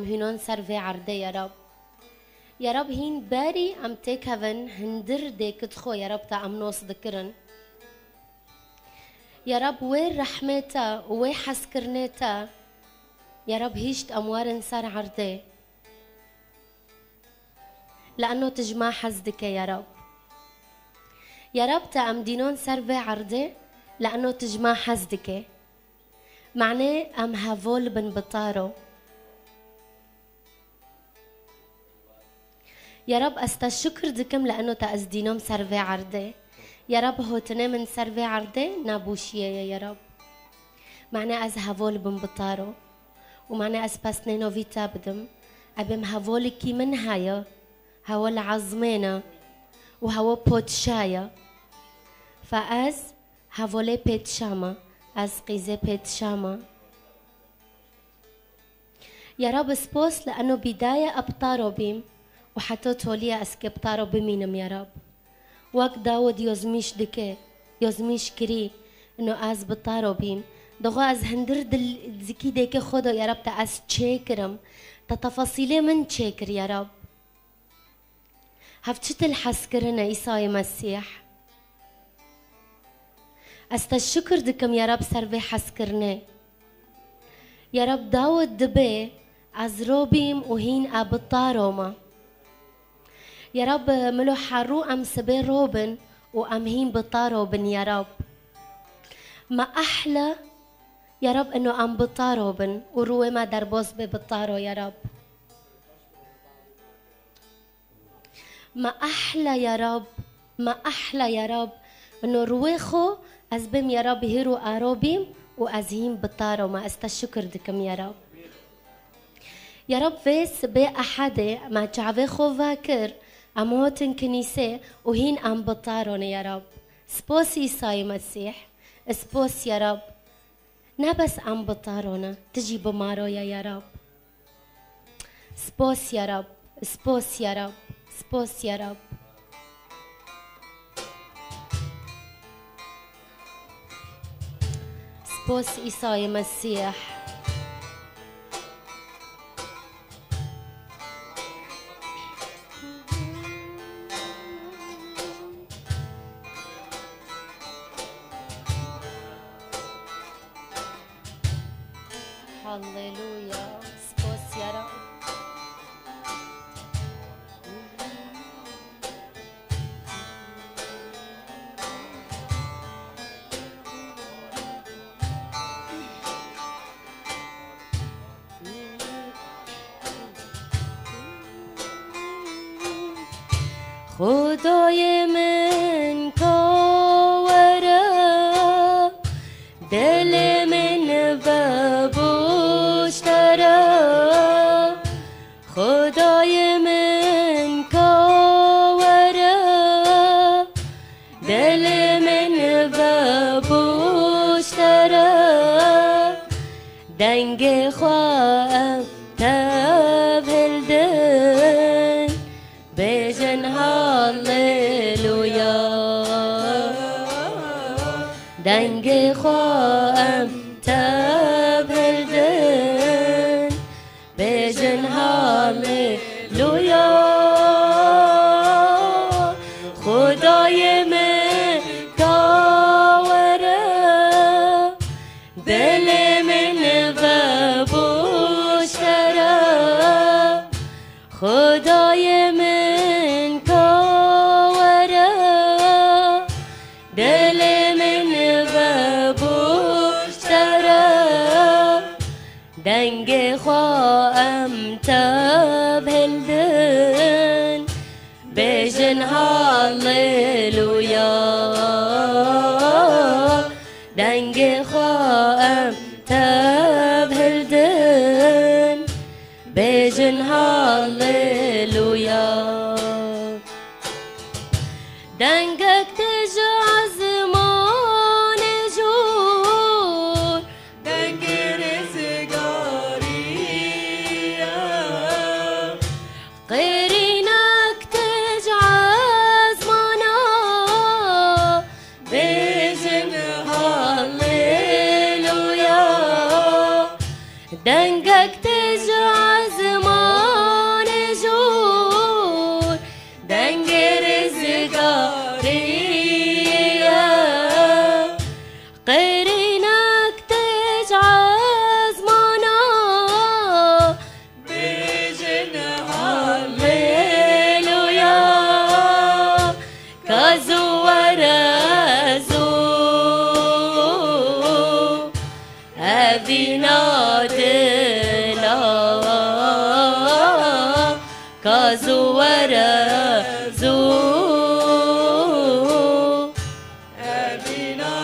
هنون سرفي عرده يا رب. يا رب هين باري ام تيكهفن هندر ديك تخو يا رب تا ام نوص ذكرن. يا رب وين رحمتا وين حسكرنتا يا رب هيشت اموار صار عرده لانه تجمع حزدك يا رب. يا رب تا ام دينون سرفي عرده لانه تجمع حزدك معناه ام هافول بن بطارو. يا رب استشكر دكم لانه تاز دينوم سرفي عرده. يا رب هو تنام سرفي عرده نابوشيه يا رب معناه از هافول بن بطارو ومعناه از باسنينو فيتا بدم ابم هافولكي من هايا هو العظمينا وهو بوتشايا فاز هافولي بيت شاما از قيزي بيت شاما. يا رب سبوس لانه بدايه ابطارو بيم وحتى توليا اسكي بطارو بمينم يا رب وقت داود يزميش دكي يزميش كري انه از بطارو بيم دغو از هندر دل زكي ديكي خودو يا رب تا از تشيكرم تتفاصيلي من تشيكر يا رب هفتشت الحسكرنا عيسى مسيح استشكر دكم يا رب سرفي حسكرنا يا رب داود دبي از روبيم وهين ابطاروما يا رب ملو حرو ام سبي روبن وام هين بطاروبن يا رب ما احلى يا رب انه ام بطاروبن وروي ما دربوس ببطارو يا رب ما احلى يا رب ما احلى يا رب انه رويخو ازبم يا رب هيرو اروبيم وازهيم بطارو ما استشكر دكم يا رب. يا رب فيس بي احد ما تعبيخو فاكر اموتن كنيسة وهين ام بطارون يا رب سبوس عيسى مسيح سبوس يا رب نبس ام بطارونا تجي بمارويا يا رب سبوس يا رب سبوس يا رب سبوس يا رب. سبوس عيسى مسيح هاليلويا سبوس يا رب. خدای من کاوره دل من ببوشتره خدای من کاوره دل من ببوشتره دنگ خواهم تبهلدن بجن هاليلويا دنگ خواهم تبهلدن بجن هاليلويا خدای من کاوره دل من ببوشتره خدای من کاوره دل من ببوشتره دنگ خواهم تبهلدن بجن هاليلويا دنگ خواهم تبهلدن بجن هاليلويا دنگك تجعز مان جور دنگ رزقارية قرينك تجعز مانا بجن هاليلويا دنگك تجعز كازو ورا زو أبينا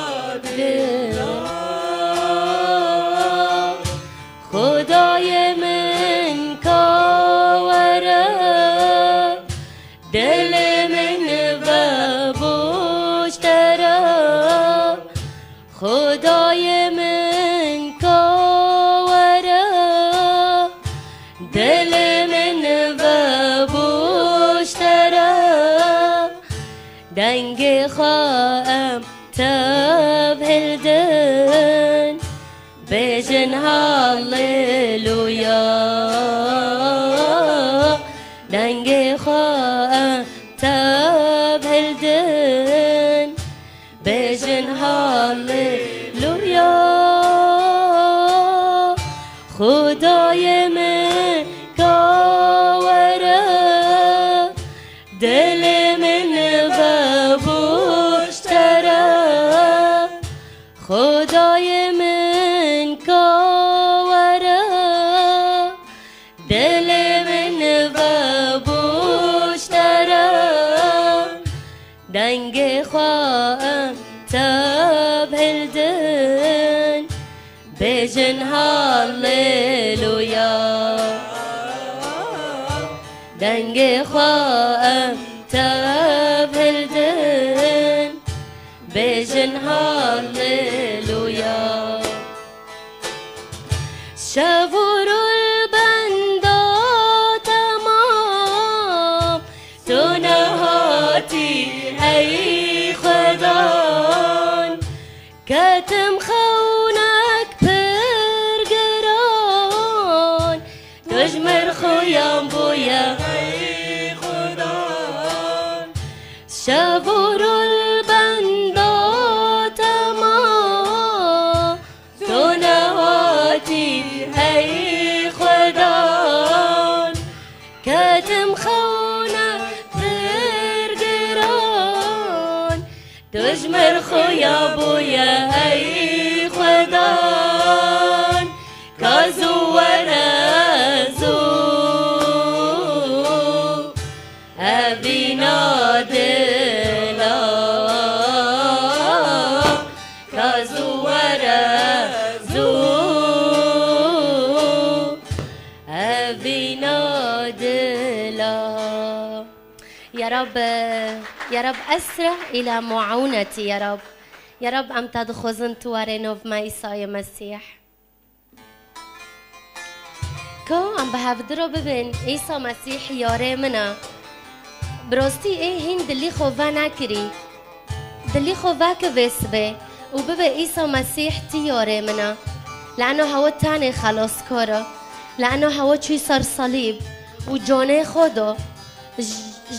دلا خدای من کاوره دل من و بوشتره خدای من کاوره دل من و بوشتره دنگ خواهم تبهلدن بجن هاليلويا دنگ خواهم تبهلدن بجن هاليلويا خدای من کاوره دل من ببوشتره خدای من کاوره دل من ببوشتره دنگ خواهم تبهلدن بجن هاليلويا دنگ خواهم تبهلدن بجن هاليلويا شفور البندا تمام تو نهاتی ای خدان کتم خونک پرگران دجمر خویم بویا ای خدا شفور البندا تمام تو نهاتی ای خدان کتم خونک پرگران دجمر خویا بویا ای خدان کازو ورزو ابینا دلا کازو ورزو ابینا دلا يا رب يا رب أسرع إلى معونتي يا رب يا رب أم تدخزن توارينوف ما عيسى مسيح كو أم بهفدرو ببين عيسى مسيح ياري منا براستی هین دلی خواه نکری دلی خواه که بسبه و ببه عیسی مسیح تیاره منا لانه هوا تاني خلاص کاره لانه هوا چوی سر صلیب و جانه خدا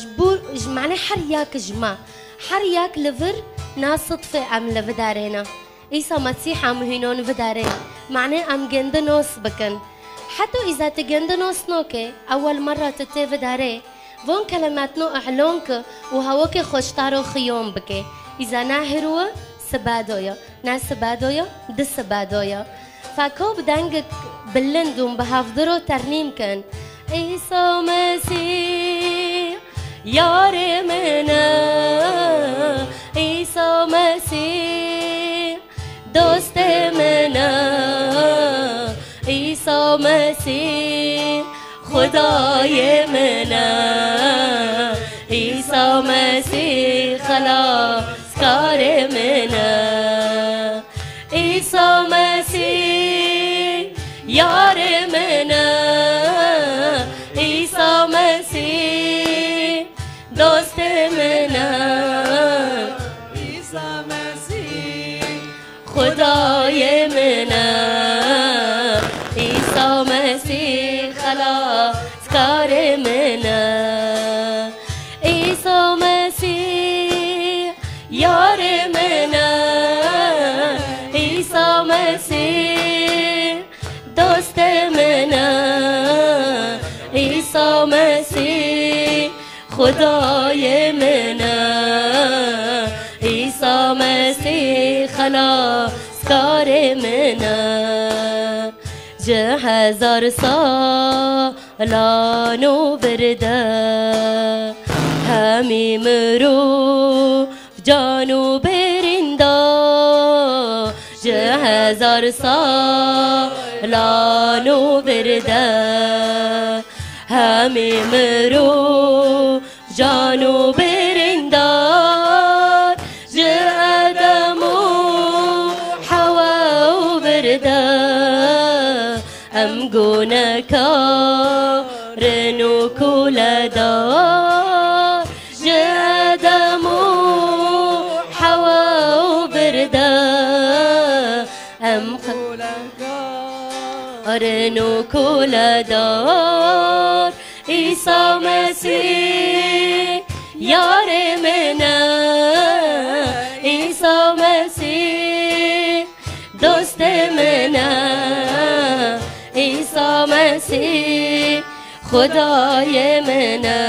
جبور معنی هر یک جمع هر یک لور ناصدفه ام لو دارينا عيسى مسيح ام هينون وداره معنی ام گنده ناس بکن حتى اذا تگنده ناس نوكي اول مرة تتي وداره وون كلمات نو اعلونك وهواك خوشتارو خيوم بكي اذا ناهروا سبادويا نا سبادويا د سبادويا فكوب دنگك بلندوم بهافدرو ترنيم كان عيسى مسيح يار منا عيسى مسيح دوست منا عيسى مسيح خدای منا عیسی مسیح خلاص کار منا عیسی مسیح یار منا عیسی مسیح دوست منا عیسی مسیح خدای منا عیسی مسیح خلاص کار منا عیسی مسیح یار منا عیسی مسیح دوست منا عیسی مسیح خدای منا عیسی مسیح خلاص کار منا 10,000 سال لانو برده همی مرو جانو برنده هزار سال لانو برده همی مرو جانو برندار آدم و حوا و برده ام گونه کارنو کل دار آدم و حوا و برده ام قارنو کل دار عیسی مسیح یار منه عیسی مسیح دوست منه عیسی مسیح خدای منه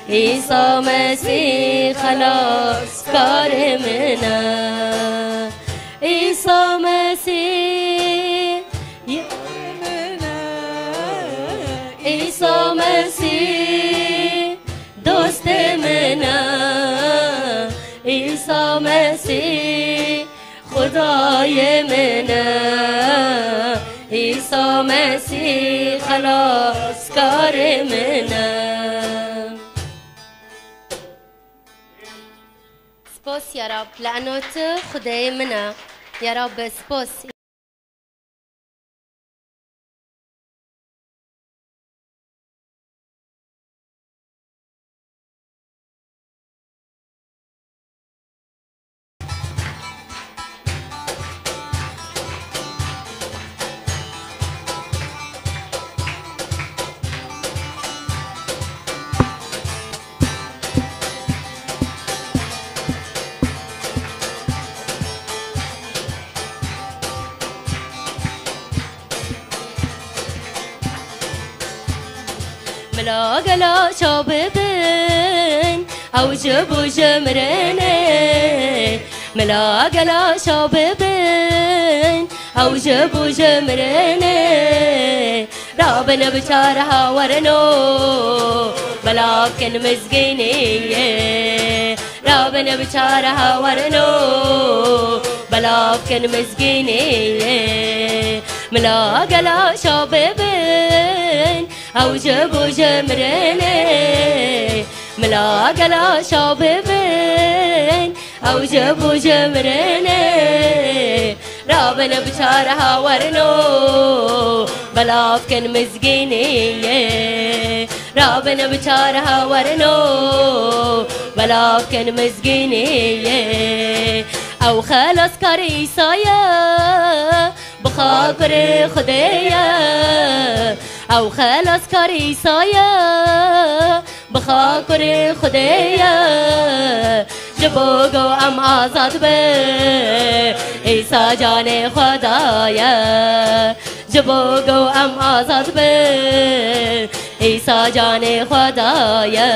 عیسی مسیح خلاص کار منه عیسی مسیح عیسی مسیح دوست منه عیسی مسیح خدای منه عیسی مسیح خلاص کار منه سپاس یا رب لأنه تو خدای منه یا رب سپاس ملا قلا شاببن او جبو جمرنه ملا قلا شاببن او جبو جمرنه رابنا بشارها ورنو بلاكن مزقينيه رابنا بشارها ورنو بلاكن مزقينيه ملا قلا شاببن او جبو جمرنه ملا قلا شاببن او جبو جمرنه رابنا بشارها ورنو بلافكن مزقينيه رابنا بشارها ورنو بلافكن مزقينيه او خلص كريسايا بخاطر خديا او خلص كريسايا بخاطر خديا جبوگو ام آزاد به عیسی جان خدایا جبوگو ام آزاد به عیسی جان خدایا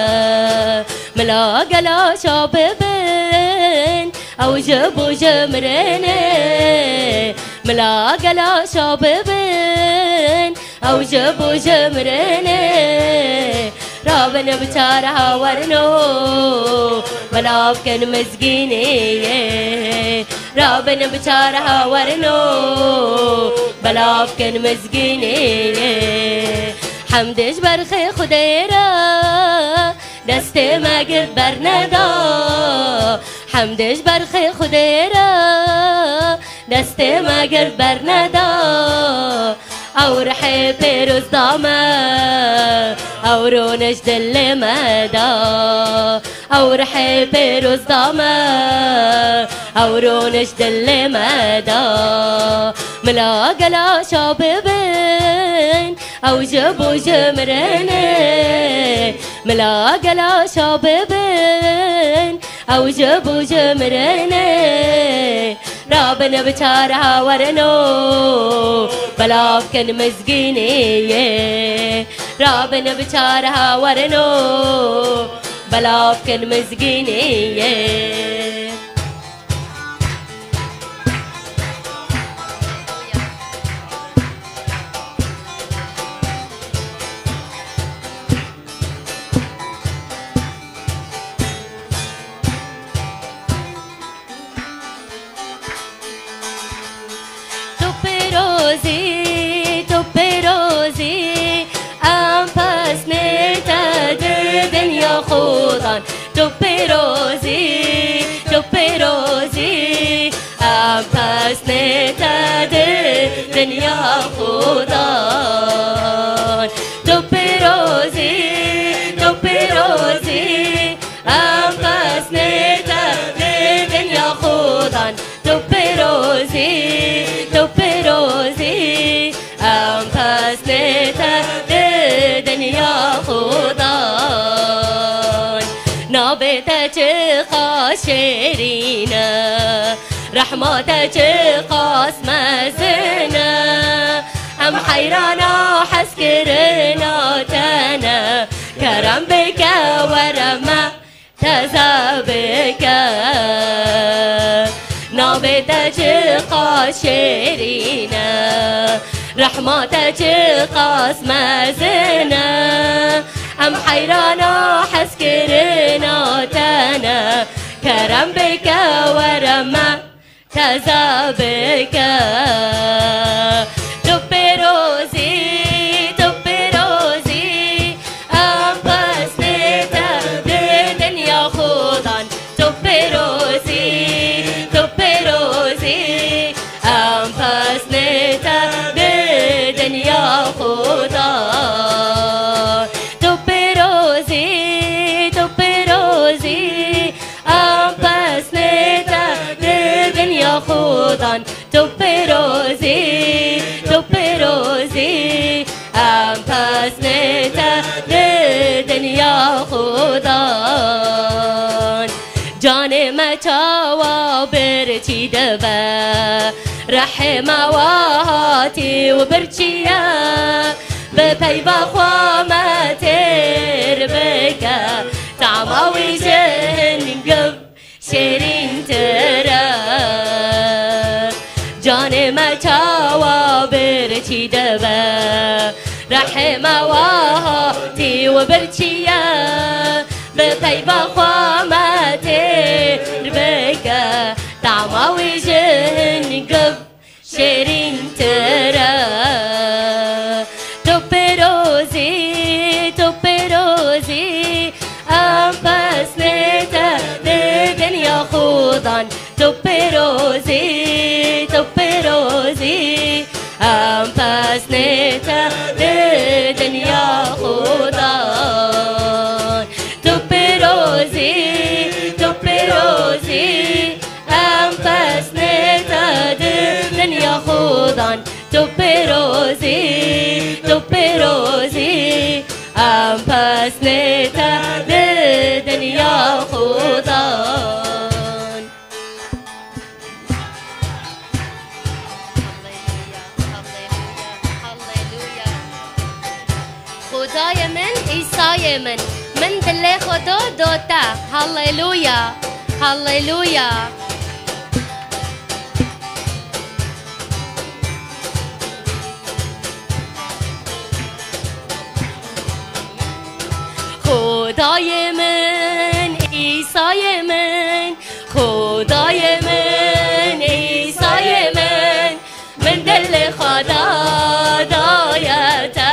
ملا گلا شاببن او جبو جمرنه ملا گلا شاببن او جبو جمرنه رابنا بشارها ورنو بلافكن مزقينيه رابنا بشارها ورنو بلافكن مزقينيه حمدش برخي خديرا دست ما قد برندا حمدش برخي خديرا دست ما قد برندا او رحي بيروز داما او رونش دل مدا او رحي بيروز داما او رونش دل مدا ملا قلا شاببن او جبو جمرنه ملا قلا شاببن او جبو جمرنه رابنا بشارها ورنو بلافكن مزقينيه رابنا بشارها ورنو بلافكن مزقينيه شيرينا رحمتك قاسمة زنا أم حيرانا حسكرنا تانا كرم بك ورما تزابك نابتك قاشرينا رحمتك قاسمة زنا أم حيرانا حسكرنا تانا كرم بك ورما تزابك تبروزي أم بسنتا دنيا خودان تبروزي أم بسنتا دنيا خودان تبروزي أم بسنتا دنيا خودان تبروزي أم بسنتا دنيا خودان جان متاوى برچي دبا رحمة وهاتي وبرچيا ببي بخوامة تربكا طعما وجهن قب شيرين ترى جان متاوى برچي دبا رحمة وهاتي وبرچيا ببي بخوامة تربكا طعما وجهن قب شيرين ترى تبروزي أم بسنتا دنيا خودان تبروزي أم بسنتا دنيا خودان تبروزي أم بسنتا دنيا خودان تبروزي أم بسنتا دنيا خودان خدای من عیسی من دل خدا دوتا هاللویا هاللویا خدای من عیسی خدای من عیسی من دل خدا دایتا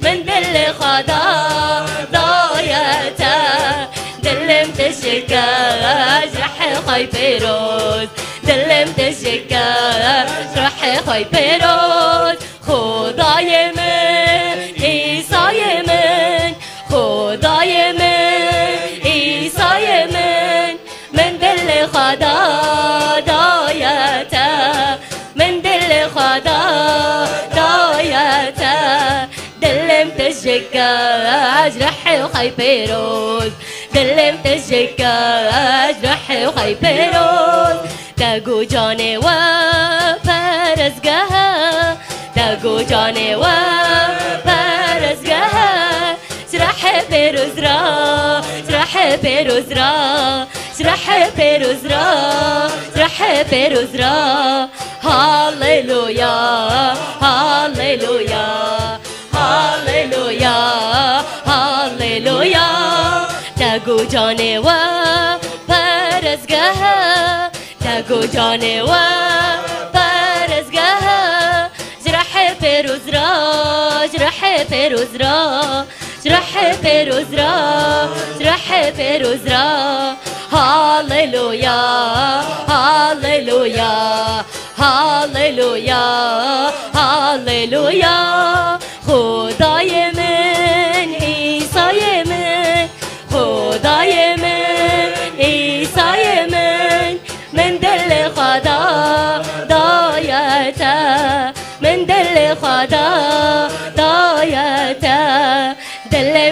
من دل خدا دایتا دلم تشکا جرح خای پیروز دلم تشکا جرح خای پیروز خدای من عیسی خدای من عیسی من دل خدا دایتا من دل خدا دایتا دلم تشکا جرح خای پیروز دلم تشکا جرح خای پیروز تگو جان و پرزگاه تگو جان و پرزگاه جرح پیروز را جرح پیروز را جرح پیروز را جرح پیروز را هاللویا هاللویا هاللویا هاللویا تگو جان و پرزگاه تگو جان و پرزگاه جرح پیروز را جرح پیروز را جرح پیروز را جرح پیروز را هاللویا هاللویا هاللویا هاللویا خدای من عیسی من خدای من عیسی من دل خدا دایتا من دل خدا دایتا دل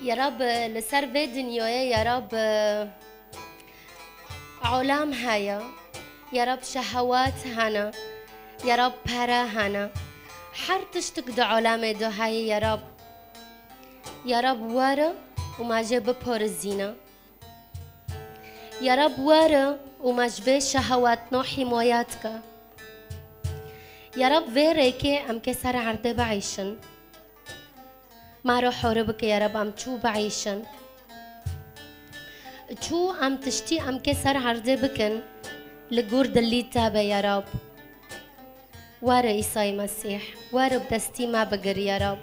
يا رب لسر دنيا يا رب علام هيا يا رب شهوات هنا يا رب برا هنا حر تشتك دو علام دو هاي يا رب ورا وما جاب بور الزينة يا رب ورا وما جبه شهوات نوحي موياتك يا رب فيريكي أم كسر عرض بعيشن ما روح ربك يا رب أم شو بعيشن شو أم تشتي أم كسر عرض بكن لجور دلي تابع يا رب ورا عيسى مسيح ورا بدستي ما بقر يا رب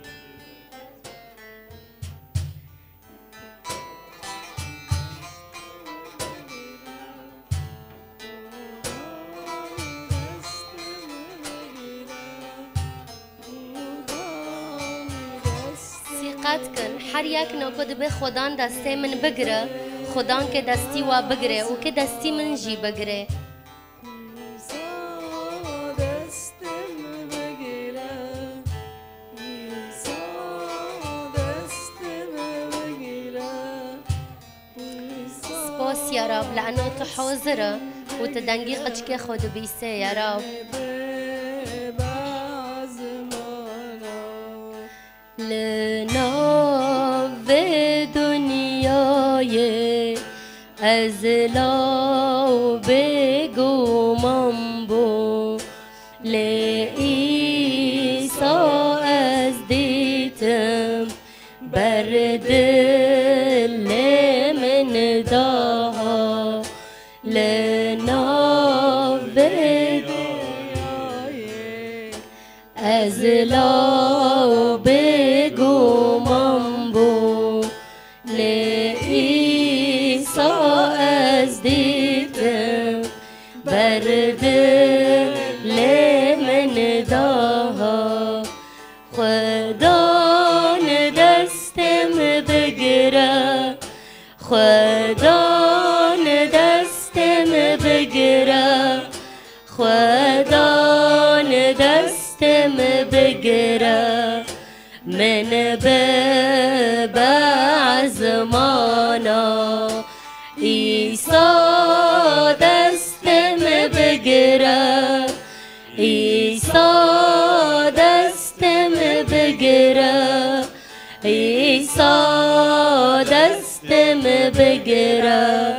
سیقاتکن هر یک نکود به خدان دسته من بگره خدان که دستی و بگره و که دستی من جی بگره سپاس یا رب لأنه تو حاضره و تدنگی قچک خود بیسه یا رب لنا به دنیای از لا بگو من بو لیسا از دیتم بر دل من داها لنا به دنیای از لا بگو من بو لیسا از دیتم بر دل من داها خدا دستم بگیره خدا دستم بگیره خدا دستم بگیره من به بعزمانا عیسی دستم بگیره عیسی دستم بگیره عیسی دستم بگیره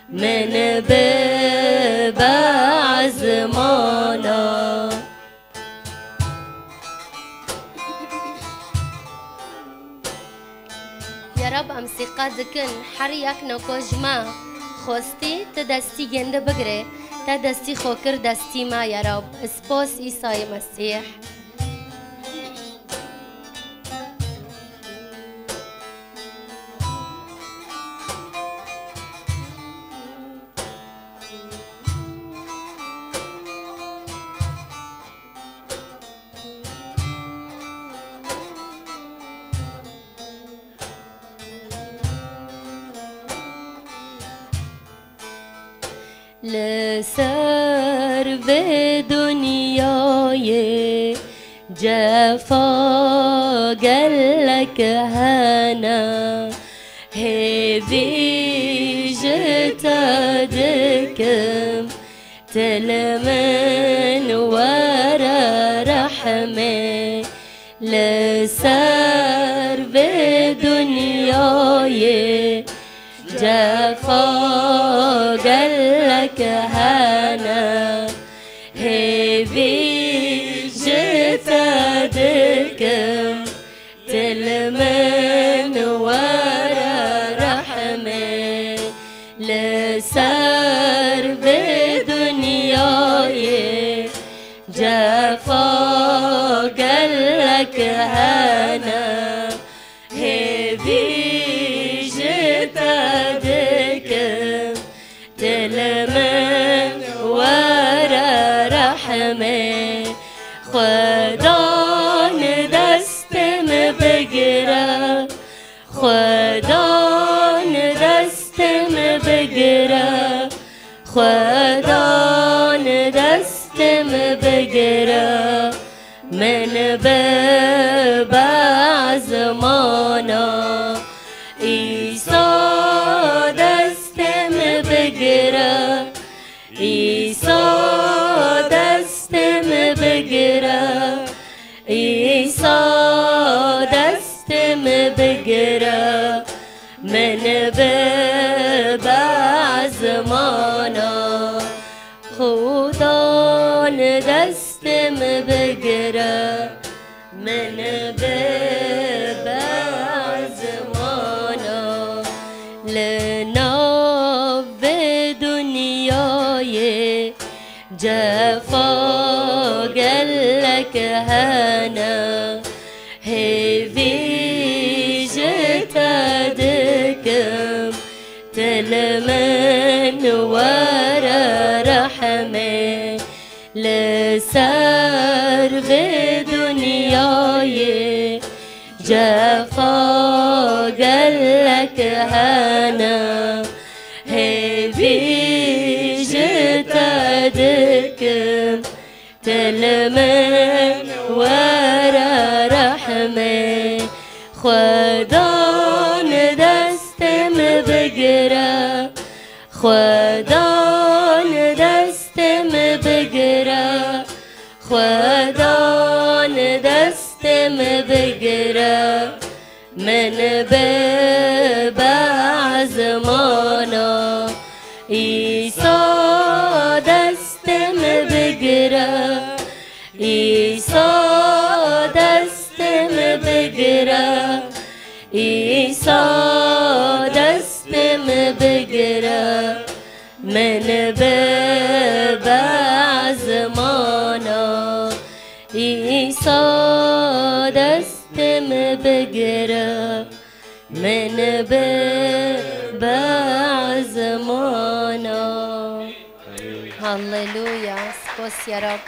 من به بعزمانا يا رب ام ثقة دكن حريك نكو جما خوستي تدستي جند بگره تدستي خوكر دستي ما يا رب اسبوس عيسى مسيح لسر به دنیای جفا گلک هنا هیوی جتا دکم تل من ورا رحمه لسر به دنیای جفا گلک هنا هیوی جتا دکم تل من ورا رحمه لسر به دنیای جفا گلک هنا هیوی جتا دکم تل من ورا رحمه خدا دستم بگیره خدا دستم بگیره خدا دستم بگیره من به بعزمانا بقرا من بعزمانا خودان دستم بقرا من بعزمانا لنا في دنياي جفا قالك هنا هذي جتادكم تلمن ورا رحمة لسار في دنياي جفا قالك هنا هذي جتادكم تلمن ورا رحمة خدان دستم بقرا خدان دستم بقرا خدان دستم بقرا من بعزمانا عيسى دستم بقرا عيسى دستم بقرا عيسى دستم بقرا من بعزمانا عيسى دستم بقرا من بعزمانا. هللويا. سبوس يا رب.